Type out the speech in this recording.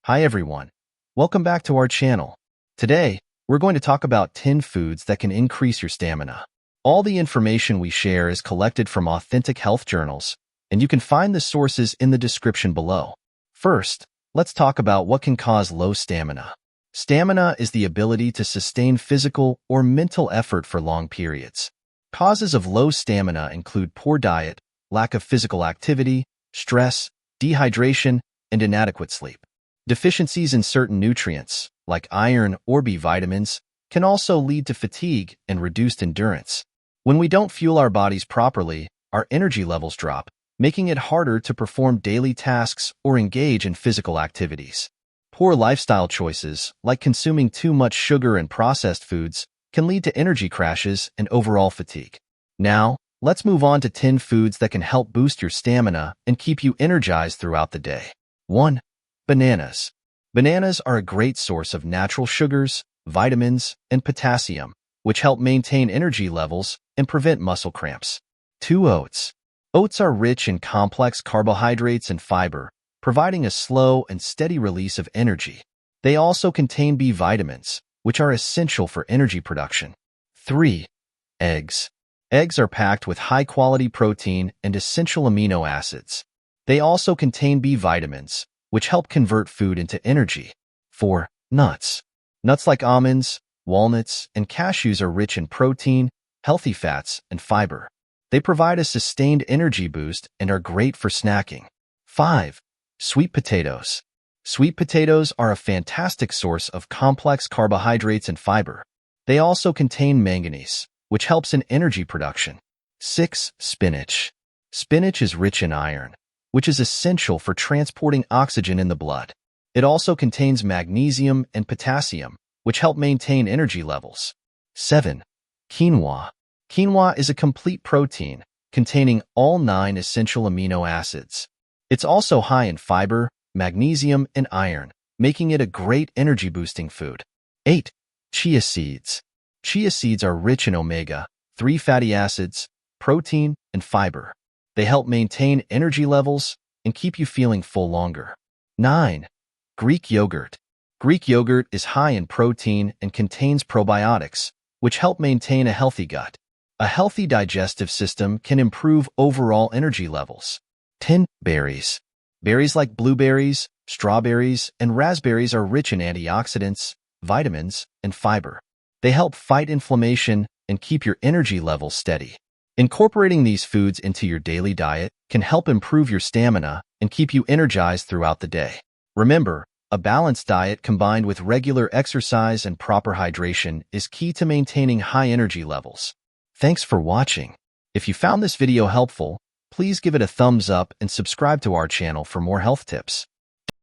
Hi everyone. Welcome back to our channel. Today, we're going to talk about 10 foods that can increase your stamina. All the information we share is collected from authentic health journals, and you can find the sources in the description below. First, let's talk about what can cause low stamina. Stamina is the ability to sustain physical or mental effort for long periods. Causes of low stamina include poor diet, lack of physical activity, stress, dehydration, and inadequate sleep. Deficiencies in certain nutrients, like iron or B vitamins, can also lead to fatigue and reduced endurance. When we don't fuel our bodies properly, our energy levels drop, making it harder to perform daily tasks or engage in physical activities. Poor lifestyle choices, like consuming too much sugar and processed foods, can lead to energy crashes and overall fatigue. Now, let's move on to 10 foods that can help boost your stamina and keep you energized throughout the day. 1. Bananas. Bananas are a great source of natural sugars, vitamins, and potassium, which help maintain energy levels and prevent muscle cramps. 2. Oats. Oats are rich in complex carbohydrates and fiber, providing a slow and steady release of energy. They also contain B vitamins, which are essential for energy production. 3. Eggs. Eggs are packed with high-quality protein and essential amino acids. They also contain B vitamins, which help convert food into energy. 4. Nuts. Nuts like almonds, walnuts, and cashews are rich in protein, healthy fats, and fiber. They provide a sustained energy boost and are great for snacking. 5. Sweet potatoes. Sweet potatoes are a fantastic source of complex carbohydrates and fiber. They also contain manganese, which helps in energy production. 6. Spinach. Spinach is rich in iron, which is essential for transporting oxygen in the blood. It also contains magnesium and potassium, which help maintain energy levels. 7. Quinoa. Quinoa is a complete protein containing all 9 essential amino acids. It's also high in fiber, magnesium, and iron, making it a great energy-boosting food. 8. Chia seeds. Chia seeds are rich in omega-3 fatty acids, protein, and fiber. They help maintain energy levels and keep you feeling full longer. 9. Greek yogurt. Greek yogurt is high in protein and contains probiotics, which help maintain a healthy gut. A healthy digestive system can improve overall energy levels. 10. Berries. Berries like blueberries, strawberries, and raspberries are rich in antioxidants, vitamins, and fiber. They help fight inflammation and keep your energy levels steady. Incorporating these foods into your daily diet can help improve your stamina and keep you energized throughout the day. Remember, a balanced diet combined with regular exercise and proper hydration is key to maintaining high energy levels. Thanks for watching. If you found this video helpful, please give it a thumbs up and subscribe to our channel for more health tips.